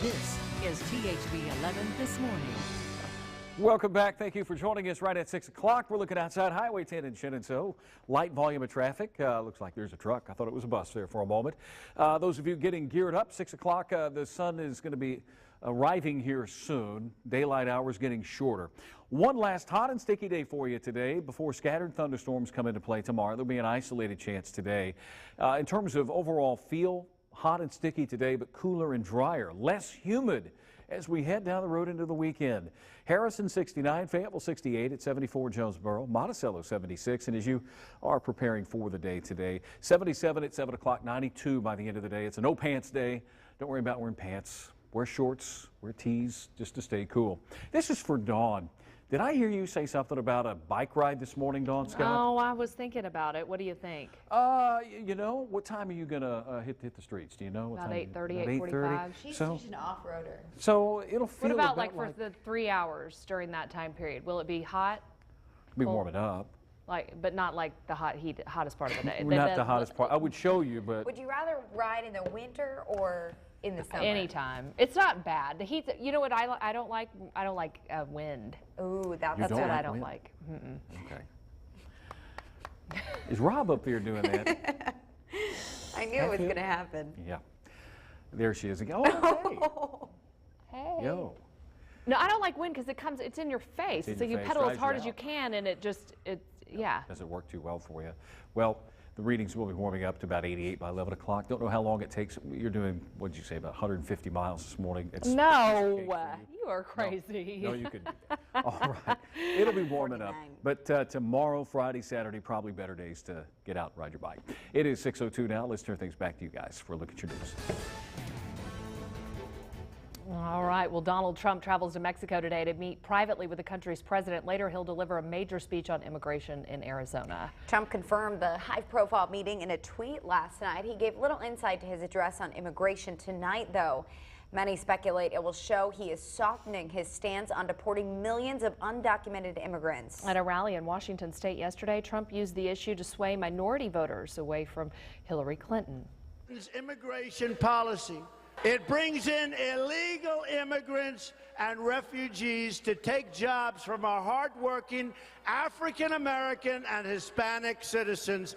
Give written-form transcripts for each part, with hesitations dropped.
This is THV 11 This Morning. Welcome back. Thank you for joining us right at 6 o'clock. We're looking outside Highway 10 in Shenandoah. Light volume of traffic. Looks like there's a truck. I thought it was a bus there for a moment. Those of you getting geared up, 6 o'clock, the sun is going to be arriving here soon. Daylight hours getting shorter. One last hot and sticky day for you today before scattered thunderstorms come into play tomorrow. There'll be an isolated chance today. In terms of overall feel, hot and sticky today, but cooler and drier, less humid as we head down the road into the weekend. Harrison 69, Fayetteville 68 at 74 Jonesboro, Monticello 76, and as you are preparing for the day today, 77 at 7 o'clock, 92 by the end of the day. It's a no pants day. Don't worry about wearing pants. Wear shorts, wear tees, just to stay cool. This is for Dawn. Did I hear you say something about a bike ride this morning, Dawn Scott? Oh, I was thinking about it. What do you think? You know, what time are you going to hit the streets? Do you know? What About time? 8:30, 8:45. She's an off-roader. So it'll feel What about a bit for the 3 hours during that time period? Will it be hot? be warming up. But not like the hottest part of the day. Not the hottest part. I would show you, but Would you rather ride in the winter or in the summer? Anytime. It's not bad. The heat. You know what I don't like? I don't like wind. Ooh, that's don't what like I don't wind? like. Mm-mm. Okay. Is Rob up there doing that? I knew it was going to happen. Yeah. There she is again. Oh, Hey. hey. Yo. No, I don't like wind because it's in your face. It's So in you your face, pedal as drives hard you as you out. can, and yeah. Doesn't work too well for you. Well, the readings will be warming up to about 88 by 11 o'clock. Don't know how long it takes. You're doing, what did you say, about 150 miles this morning? It's No, you. you are crazy. No, you could. All right. It'll be warming up. 49. But tomorrow, Friday, Saturday, probably better days to get out and ride your bike. It is 6:02 now. Let's turn things back to you guys for a look at your news. All right. Well, Donald Trump travels to Mexico today to meet privately with the country's president. Later, he'll deliver a major speech on immigration in Arizona. Trump confirmed the high-profile meeting in a tweet last night. He gave little insight to his address on immigration tonight, though. Many speculate it will show he is softening his stance on deporting millions of undocumented immigrants. At a rally in Washington state yesterday, Trump used the issue to sway minority voters away from Hillary Clinton. Immigration policy. It brings in illegal immigrants and refugees to take jobs from our hardworking African American and Hispanic citizens.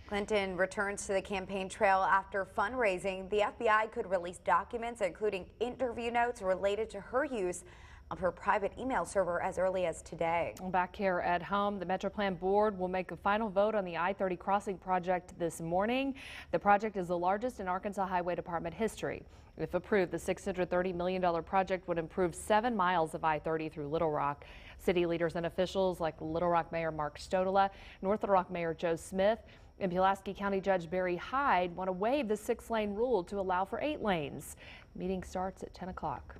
Clinton returns to the campaign trail after fundraising. The FBI could release documents, including interview notes related to her use of her private email server as early as today. Back here at home, the Metroplan board will make a final vote on the I-30 crossing project this morning. The project is the largest in Arkansas Highway Department history. If approved, the $630 million project would improve 7 miles of I-30 through Little Rock. City leaders and officials like Little Rock Mayor Mark Stodola, North Little Rock Mayor Joe Smith, and Pulaski County Judge Barry Hyde want to waive the 6-lane rule to allow for 8 lanes. The meeting starts at 10 o'clock.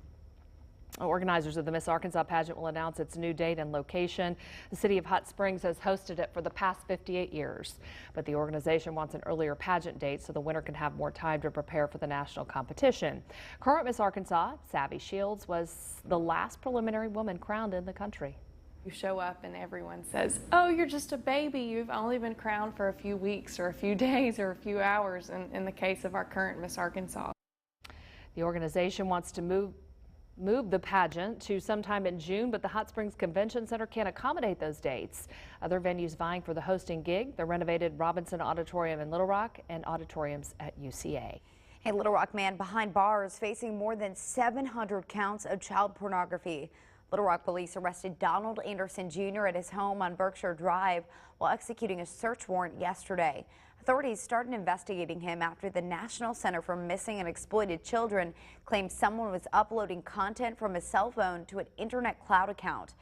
Organizers of the Miss Arkansas pageant will announce its new date and location. The city of Hot Springs has hosted it for the past 58 years, but the organization wants an earlier pageant date so the winner can have more time to prepare for the national competition. Current Miss Arkansas, Savvy Shields, was the last preliminary woman crowned in the country. You show up and everyone says, oh, you're just a baby. You've only been crowned for a few weeks or a few days or a few hours in the case of our current Miss Arkansas. The organization wants to move the pageant to sometime in June, but the Hot Springs Convention Center can't accommodate those dates. Other venues vying for the hosting gig, the renovated Robinson Auditorium in Little Rock and auditoriums at UCA. A Little Rock man behind bars facing more than 700 counts of child pornography. Little Rock police arrested Donald Anderson Jr. at his home on Berkshire Drive while executing a search warrant yesterday. Authorities started investigating him after the National Center for Missing and Exploited Children claimed someone was uploading content from his cell phone to an internet cloud account.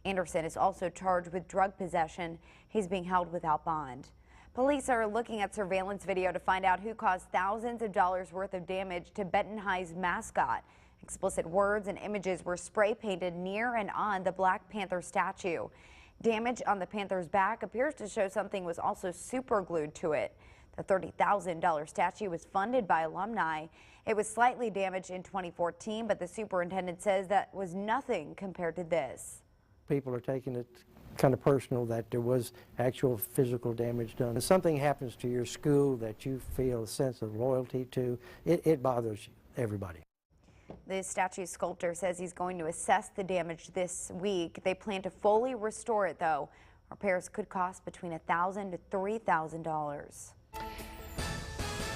Anderson is also charged with drug possession. He's being held without bond. Police are looking at surveillance video to find out who caused thousands of dollars worth of damage to Benton High's mascot. Explicit words and images were spray painted near and on the Black Panther statue. Damage on the Panther's back appears to show something was also super glued to it. The $30,000 statue was funded by alumni. It was slightly damaged in 2014, but the superintendent says that was nothing compared to this. People are taking it kind of personal that there was actual physical damage done. If something happens to your school that you feel a sense of loyalty to, it bothers everybody. The statue's sculptor says he's going to assess the damage this week. They plan to fully restore it, though. Repairs could cost between $1,000 to $3,000.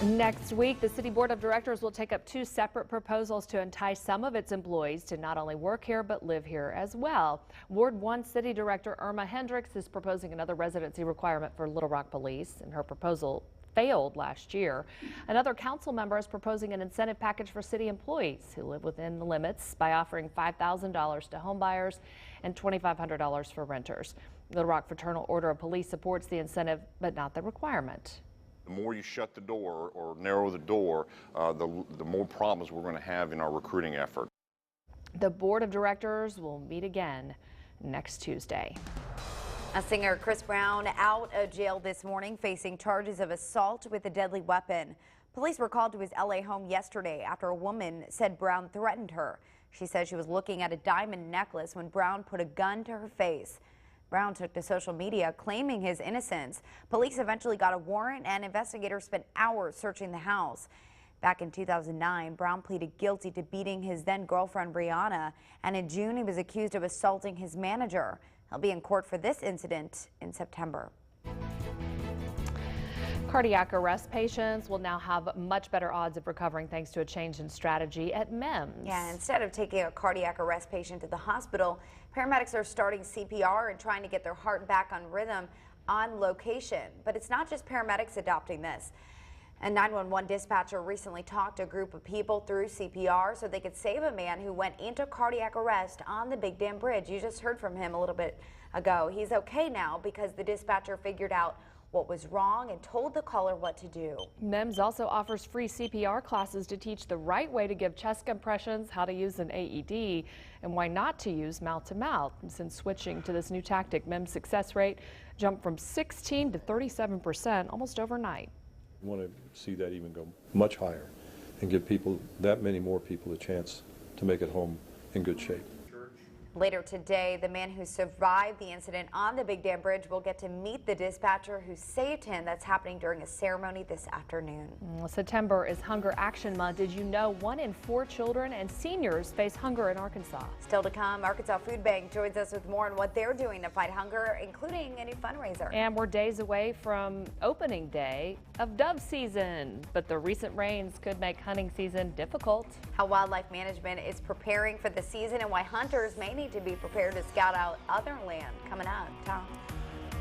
Next week, the City Board of Directors will take up 2 separate proposals to entice some of its employees to not only work here but live here as well. Ward 1 City Director Irma Hendricks is proposing another residency requirement for Little Rock Police, and her proposal failed last year. Another council member is proposing an incentive package for city employees who live within the limits by offering $5,000 to homebuyers and $2,500 for renters. Little Rock Fraternal Order of Police supports the incentive but not the requirement. The more you shut the door or narrow the door, the more problems we're going to have in our recruiting effort. The Board of Directors will meet again next Tuesday. Singer Chris Brown out of jail this morning facing charges of assault with a deadly weapon. Police were called to his LA home yesterday after a woman said Brown threatened her. She said she was looking at a diamond necklace when Brown put a gun to her face. Brown took to social media claiming his innocence. Police eventually got a warrant and investigators spent hours searching the house. Back in 2009, Brown pleaded guilty to beating his then girlfriend Brianna, and in June he was accused of assaulting his manager. He'll be in court for this incident in September. Cardiac arrest patients will now have much better odds of recovering thanks to a change in strategy at MEMS. Yeah, instead of taking a cardiac arrest patient to the hospital, paramedics are starting CPR and trying to get their heart back on rhythm on location. But it's not just paramedics adopting this. A 911 dispatcher recently talked to a group of people through CPR so they could save a man who went into cardiac arrest on the Big Dam Bridge. You just heard from him a little bit ago. He's okay now because the dispatcher figured out what was wrong and told the caller what to do. MEMS also offers free CPR classes to teach the right way to give chest compressions, how to use an AED, and why not to use mouth-to-mouth. Since switching to this new tactic, MEMS success rate jumped from 16% to 37% almost overnight. We want to see that even go much higher and give people, that many more people, a chance to make it home in good shape. Later today, the man who survived the incident on the Big Dam Bridge will get to meet the dispatcher who saved him. That's happening during a ceremony this afternoon. September is Hunger Action Month. Did you know 1 in 4 children and seniors face hunger in Arkansas? Still to come, Arkansas Food Bank joins us with more on what they're doing to fight hunger, including a new fundraiser. And we're days away from opening day of dove season, but the recent rains could make hunting season difficult. How wildlife management is preparing for the season and why hunters may need to be prepared to scout out other land. Coming up, Tom.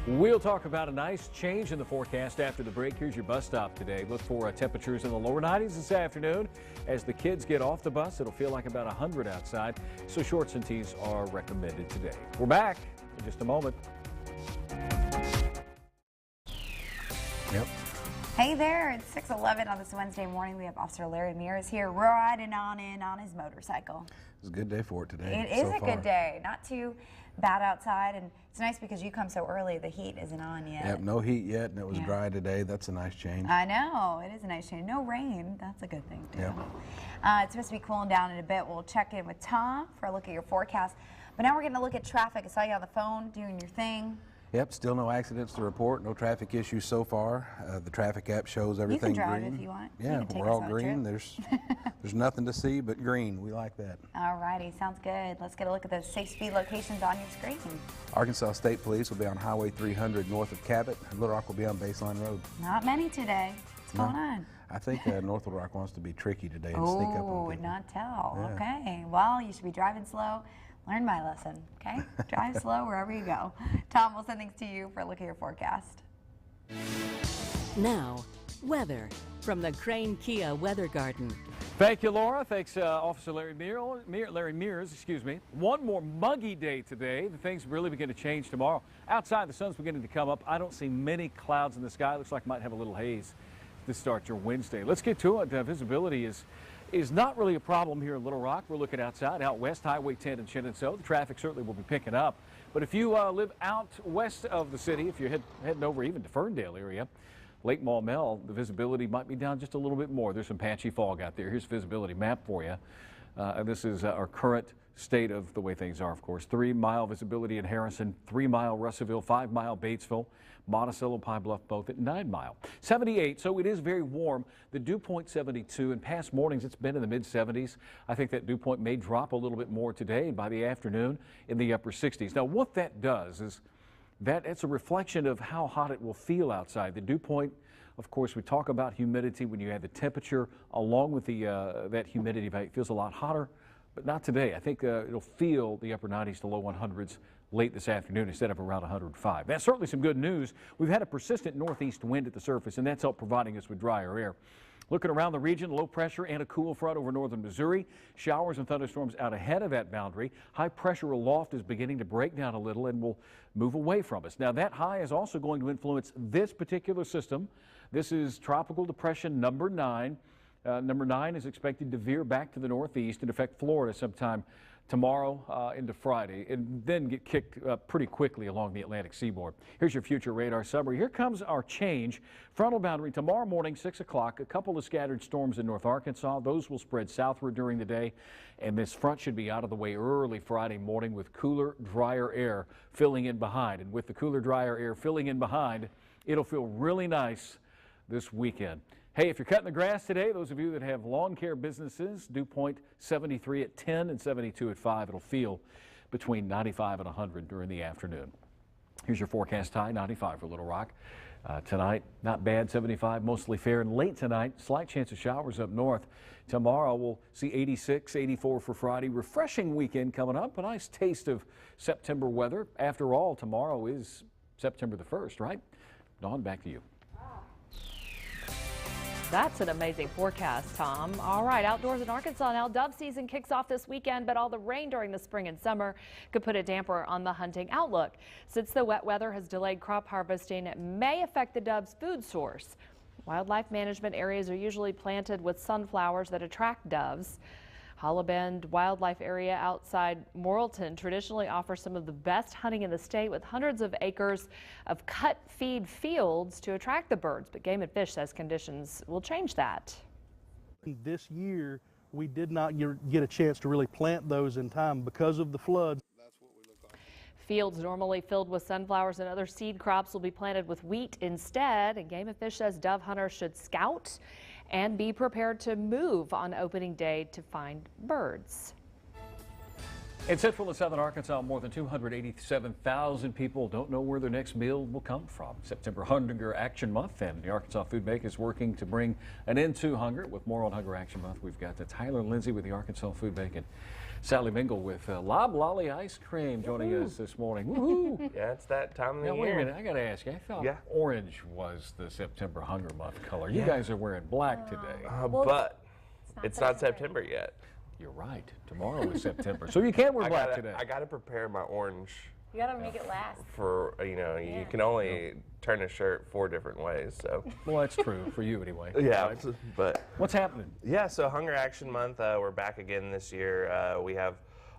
We'll talk about a nice change in the forecast after the break. Here's your bus stop today. Look for temperatures in the lower 90s this afternoon. As the kids get off the bus, it'll feel like about 100 outside, so shorts and tees are recommended today. We're back in just a moment. Yep. Hey there, it's 6:11 on this Wednesday morning. We have Officer Larry Mears here riding on in on his motorcycle. It's a good day for it today. It is a good day. Not too bad outside, and it's nice because you come so early. The heat isn't on yet. Yep, no heat yet, and it was dry today. That's a nice change. I know, it is a nice change. No rain, that's a good thing too. Yep. It's supposed to be cooling down in a bit. We'll check in with Tom for a look at your forecast. But now we're going to look at traffic. I saw you on the phone doing your thing. Yep, still no accidents to report, no traffic issues so far. The traffic app shows everything green. You can drive if you want. Yeah, we're all green. There's nothing to see but green. We like that. All righty, sounds good. Let's get a look at those safe speed locations on your screen. Arkansas State Police will be on Highway 300 north of Cabot. Little Rock will be on Baseline Road. Not many today. What's going on? I think North Little Rock wants to be tricky today and sneak up on people. Not tell. Yeah. Okay, well, you should be driving slow. Learn my lesson, okay? Drive slow wherever you go. Tom, we'll send things to you for a look at your forecast. Now, weather from the Crane Kia Weather Garden. Thank you, Laura. Thanks, Officer Larry Mears. Excuse me. One more muggy day today. The things really begin to change tomorrow. Outside, the sun's beginning to come up. I don't see many clouds in the sky. Looks like it might have a little haze to start your Wednesday. Let's get to it. Visibility is not really a problem here in Little Rock. We're looking outside, out west, Highway 10 in Shenandoah. The traffic certainly will be picking up. But if you live out west of the city, if you're heading over even to Ferndale area, Lake Maumelle, the visibility might be down just a little bit more. There's some patchy fog out there. Here's a visibility map for you. This is our current state of the way things are, of course. 3-mile visibility in Harrison, 3-mile Russellville, 5-mile Batesville, Monticello, Pine Bluff, both at 9-mile. 78, so it is very warm. The dew point 72. In past mornings, it's been in the mid-70s. I think that dew point may drop a little bit more today, by the afternoon in the upper 60s. Now, what that does is that it's a reflection of how hot it will feel outside. The dew point, of course, we talk about humidity. When you add the temperature along with the that humidity, it feels a lot hotter, but not today. I think it'll feel the upper 90s to low 100s late this afternoon instead of around 105. That's certainly some good news. We've had a persistent northeast wind at the surface, and that's helped providing us with drier air. Looking around the region, low pressure and a cool front over northern Missouri. Showers and thunderstorms out ahead of that boundary. High pressure aloft is beginning to break down a little and will move away from us. Now, that high is also going to influence this particular system. This is Tropical Depression number 9. Number 9 is expected to veer back to the northeast and affect Florida sometime tomorrow into Friday, and then get kicked pretty quickly along the Atlantic seaboard. Here's your future radar summary. Here comes our change. Frontal boundary tomorrow morning, 6 o'clock. A couple of scattered storms in North Arkansas. Those will spread southward during the day, and this front should be out of the way early Friday morning with cooler, drier air filling in behind. And with the cooler, drier air filling in behind, it'll feel really nice this weekend. Hey, if you're cutting the grass today, those of you that have lawn care businesses, dew point 73 at 10 and 72 at 5. It'll feel between 95 and 100 during the afternoon. Here's your forecast high, 95 for Little Rock. Tonight, not bad, 75, mostly fair. And late tonight, slight chance of showers up north. Tomorrow, we'll see 86, 84 for Friday. Refreshing weekend coming up. A nice taste of September weather. After all, tomorrow is September the 1st, right? Dawn, back to you. That's an amazing forecast, Tom. All right, outdoors in Arkansas now. Dove season kicks off this weekend, but all the rain during the spring and summer could put a damper on the hunting outlook. Since the wet weather has delayed crop harvesting, it may affect the dove's food source. Wildlife management areas are usually planted with sunflowers that attract doves. Hollow Bend Wildlife Area outside Morrilton traditionally offers some of the best hunting in the state with hundreds of acres of cut feed fields to attract the birds, but Game and Fish says conditions will change that. This year, we did not get a chance to really plant those in time because of the flood. Fields normally filled with sunflowers and other seed crops will be planted with wheat instead, and Game and Fish says dove hunters should scout and be prepared to move on opening day to find birds. In central and southern Arkansas, more than 287,000 people don't know where their next meal will come from. September Hunger Action Month, and the Arkansas Food Bank is working to bring an end to hunger. With more on Hunger Action Month, we've got Tyler Lindsay with the Arkansas Food Bank and Sally Mingle with Lob Lolly Ice Cream joining us this morning. Woohoo! Yeah, it's that time of the year. Wait a minute, I got to ask you. I thought orange was the September Hunger Month color. You guys are wearing black today. But it's not September yet. You're right. Tomorrow is September, so you can't wear black today. I got to prepare my orange. You got to make it last. For you can only turn a shirt 4 different ways. So. Well, that's true for you anyway. Yeah, right? But what's happening? Yeah, so Hunger Action Month, we're back again this year. We have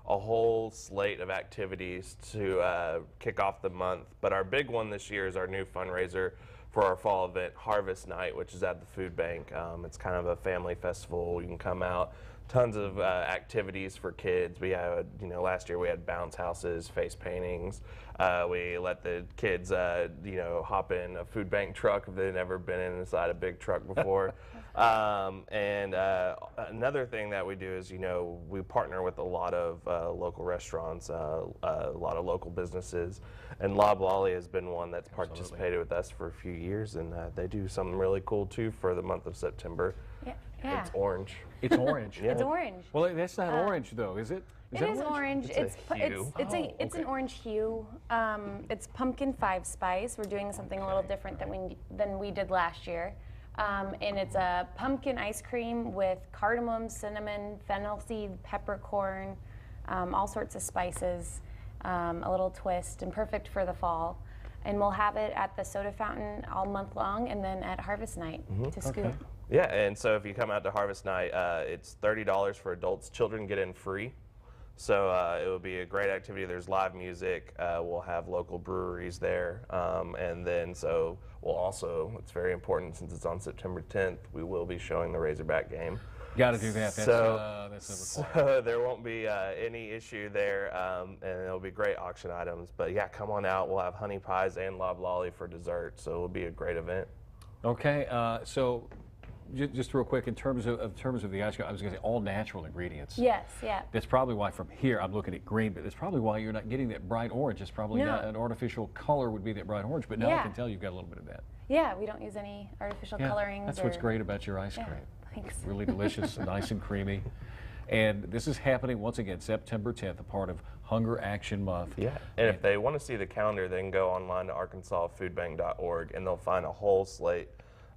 a whole slate of activities to kick off the month, but our big one this year is our new fundraiser for our fall event, Harvest Night, which is at the food bank. It's kind of a family festival. You can come out. Tons of activities for kids. We had, last year we had bounce houses, face paintings. We let the kids, hop in a food bank truck if they've never been inside a big truck before. And another thing that we do is, we partner with a lot of local restaurants, a lot of local businesses, and Lob Lolly has been one that's participated with us for a few years, and they do something really cool too for the month of September. Yeah. It's orange. It's orange. It's orange. Well, that's not orange though, is it? It is orange. It's an orange hue. It's pumpkin 5 spice. We're doing something a little different than we did last year. And it's a pumpkin ice cream with cardamom, cinnamon, fennel seed, peppercorn, all sorts of spices, a little twist, and perfect for the fall. And we'll have it at the soda fountain all month long, and then at Harvest Night to scoop. Okay. Yeah, and so if you come out to Harvest Night, it's $30 for adults. Children get in free. So it will be a great activity. There's live music. We'll have local breweries there. And then we'll also, it's very important since it's on September 10th, we will be showing the Razorback game Got to do that. So there won't be any issue there, and it'll be great auction items. But yeah, come on out. We'll have honey pies and loblolly for dessert, so it'll be a great event. Okay, so just real quick, in terms of the ice cream, I was going to say all natural ingredients. Yes, yeah. That's probably why from here I'm looking at green, but that's probably why you're not getting that bright orange. It's probably not an artificial color would be that bright orange, but now I can tell you've got a little bit of that. Yeah, we don't use any artificial colorings. That's what's great about your ice cream. Thanks. Really delicious, nice and creamy. And this is happening once again September 10th, a part of Hunger Action Month. Yeah, and if they want to see the calendar, they can go online to arkansasfoodbank.org and they'll find a whole slate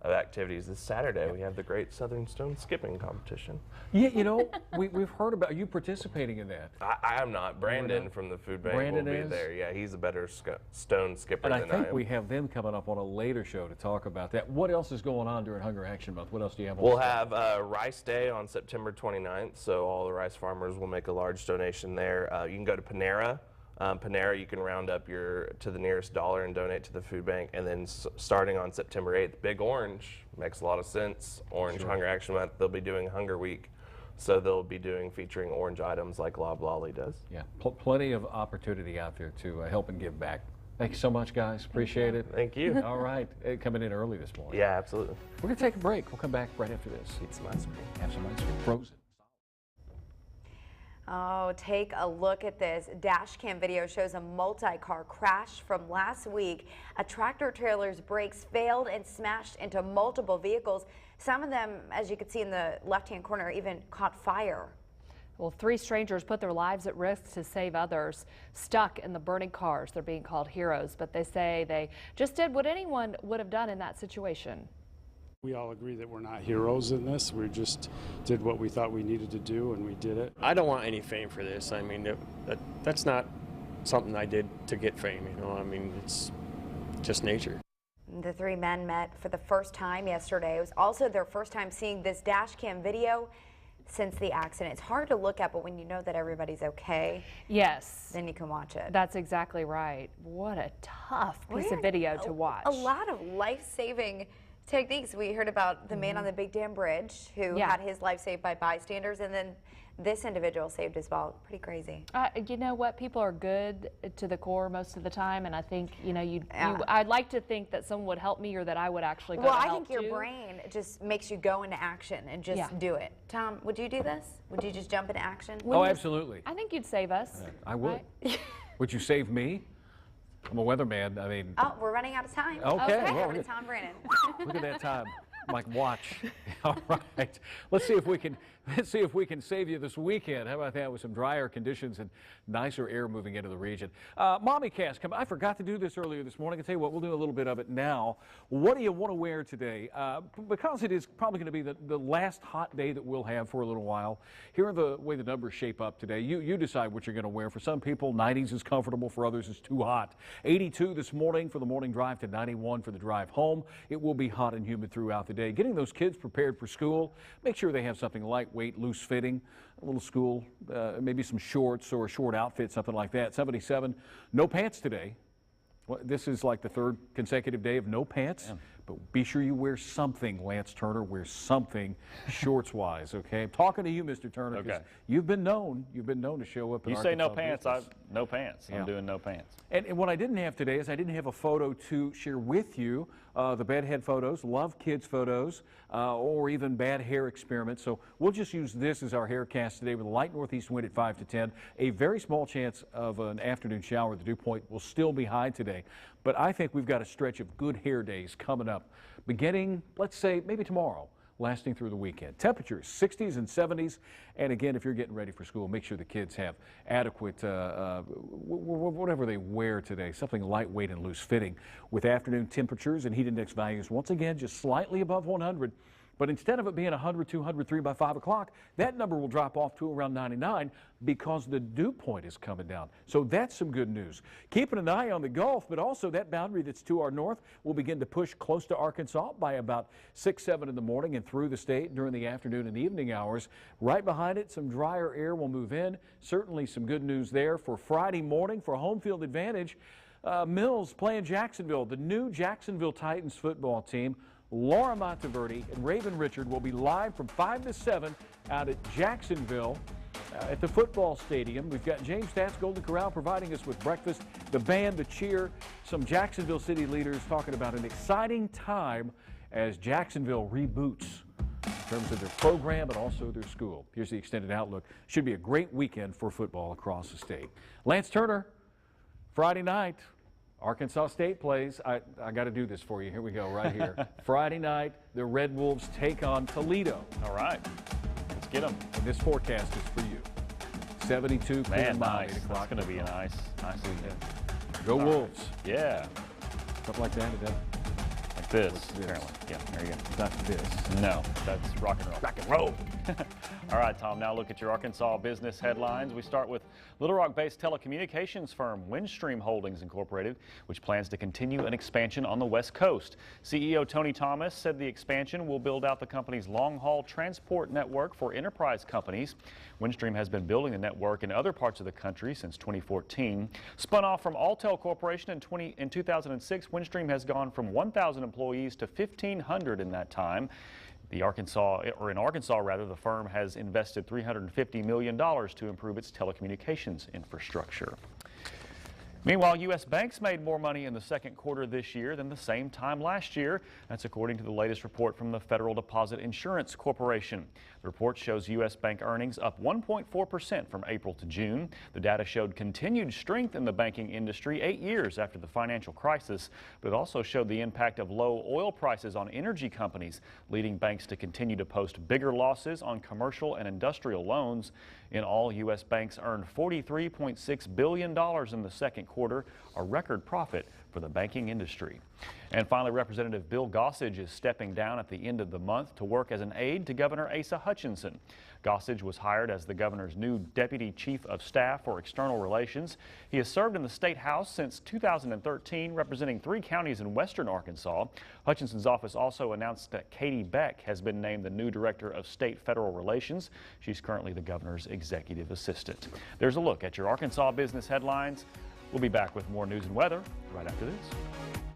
of activities. This Saturday we have the Great Southern Stone Skipping Competition. Yeah, you know, we've heard about you participating in that. I am not. Brandon from the food bank will be there. Yeah, he's a better stone skipper than I am. And I think we have them coming up on a later show to talk about that. What else is going on during Hunger Action Month? What else do you have on? We'll have Rice Day on September 29th, so all the rice farmers will make a large donation there. You can go to Panera. Panera, you can round up to the nearest dollar and donate to the food bank. And then starting on September 8th, Big Orange makes a lot of sense. Orange Hunger Action Month, they'll be doing Hunger Week. So they'll be featuring orange items like loblolly does. Yeah, plenty of opportunity out there to help and give back. Thank you so much, guys. Appreciate it. Thank you. All right, coming in early this morning. Yeah, absolutely. We're going to take a break. We'll come back right after this. Eat some ice cream. Have some ice cream. Frozen. Oh, take a look at this. Dash cam video shows a multi-car crash from last week. A tractor trailer's brakes failed and smashed into multiple vehicles. Some of them, as you can see in the left-hand corner, even caught fire. Well, 3 strangers put their lives at risk to save others stuck in the burning cars. They're being called heroes, but they say they just did what anyone would have done in that situation. We all agree that we're not heroes in this. We just did what we thought we needed to do, and we did it. I don't want any fame for this. I mean, that's not something I did to get fame, you know. I mean, it's just nature. The 3 men met for the first time yesterday. It was also their first time seeing this dash cam video since the accident. It's hard to look at, but when you know that everybody's okay, yes, then you can watch it. That's exactly right. What a tough piece of video to watch. A lot of life-saving techniques. We heard about the man on the Big Dam Bridge who had his life saved by bystanders, and then this individual saved as well. Pretty crazy. You know what? People are good to the core most of the time, and I think, you know, I'd like to think that someone would help me or that I would actually go to help I think your brain just makes you go into action and just do it. Tom, would you do this? Would you just jump into action? Oh, absolutely. I think you'd save us. I would. Right? Would you save me? I'm a weatherman. I mean. Oh, we're running out of time. Okay. Well, over to Tom Brannon. Look at that time. Like watch. All right. Let's see if we can save you this weekend. How about that with some drier conditions and nicer air moving into the region. Mommy Cast, I forgot to do this earlier this morning. I'll tell you what, we'll do a little bit of it now. What do you want to wear today? Because it is probably going to be the last hot day that we'll have for a little while. Here are the way the numbers shape up today. You decide what you're going to wear. For some people, 90s is comfortable. For others, it's too hot. 82 this morning for the morning drive to 91 for the drive home. It will be hot and humid throughout the day. Getting those kids prepared for school, make sure they have something lightweight, loose fitting, a little school, maybe some shorts or a short outfit, something like that. 77, no pants today. Well, this is like the 3rd consecutive day of no pants, but be sure you wear something, Lance Turner, wear something shorts-wise, okay? I'm talking to you, Mr. Turner, because you've been known to show up in You say no pants, no pants. I'm doing no pants. And what I didn't have today is I didn't have a photo to share with you, the bedhead photos, love kids photos, or even bad hair experiments. So we'll just use this as our hair cast today with a light northeast wind at 5 to 10. A very small chance of an afternoon shower. The dew point will still be high today. But I think we've got a stretch of good hair days coming up, beginning, let's say, maybe tomorrow, lasting through the weekend. Temperatures 60s and 70s. And again, if you're getting ready for school, make sure the kids have adequate, whatever they wear today, something lightweight and loose fitting, with afternoon temperatures and heat index values once again just slightly above 100. But instead of it being 100, 203 by 5 o'clock, that number will drop off to around 99 because the dew point is coming down. So that's some good news. Keeping an eye on the Gulf, but also that boundary that's to our north will begin to push close to Arkansas by about 6, 7 in the morning and through the state during the afternoon and evening hours. Right behind it, some drier air will move in. Certainly some good news there for Friday morning for home field advantage. Mills playing Jacksonville, the new Jacksonville Titans football team. Laura Monteverde and Raven Richard will be live from 5 to 7 out at Jacksonville at the football stadium. We've got James Stats Golden Corral providing us with breakfast, the band, the cheer, some Jacksonville city leaders talking about an exciting time as Jacksonville reboots in terms of their program and also their school. Here's the extended outlook. Should be a great weekend for football across the state. Lance Turner, Friday night, Arkansas State plays. I got to do this for you. Here we go, right here. Friday night, the Red Wolves take on Toledo. All right, let's get them. And this forecast is for you. 72 Man, nice. That's going to be a nice weekend. Go Wolves. Yeah. Something like that. Like this, apparently. Yeah, there you go. Not this. No, that's rock and roll. Rock and roll. All right, Tom, now look at your Arkansas business headlines. We start with Little Rock-based telecommunications firm Windstream Holdings Incorporated, which plans to continue an expansion on the West Coast. CEO Tony Thomas said the expansion will build out the company's long-haul transport network for enterprise companies. Windstream has been building the network in other parts of the country since 2014. Spun off from Alltel Corporation in 2006, Windstream has gone from 1,000 employees to 1,500 in that time. In Arkansas, the firm has invested $350 million to improve its telecommunications infrastructure. Meanwhile, U.S. banks made more money in the second quarter this year than the same time last year. That's according to the latest report from the Federal Deposit Insurance Corporation. The report shows U.S. bank earnings up 1.4% from April to June. The data showed continued strength in the banking industry 8 years after the financial crisis, but it also showed the impact of low oil prices on energy companies, leading banks to continue to post bigger losses on commercial and industrial loans. In all, U.S. banks earned $43.6 billion in the second quarter, a record profit for the banking industry. And finally, Representative Bill Gossage is stepping down at the end of the month to work as an aide to Governor Asa Hutchinson. Gossage was hired as the governor's new Deputy Chief of Staff for External Relations. He has served in the State House since 2013, representing 3 counties in western Arkansas. Hutchinson's office also announced that Katie Beck has been named the new Director of State Federal Relations. She's currently the governor's executive assistant. There's a look at your Arkansas business headlines. We'll be back with more news and weather right after this.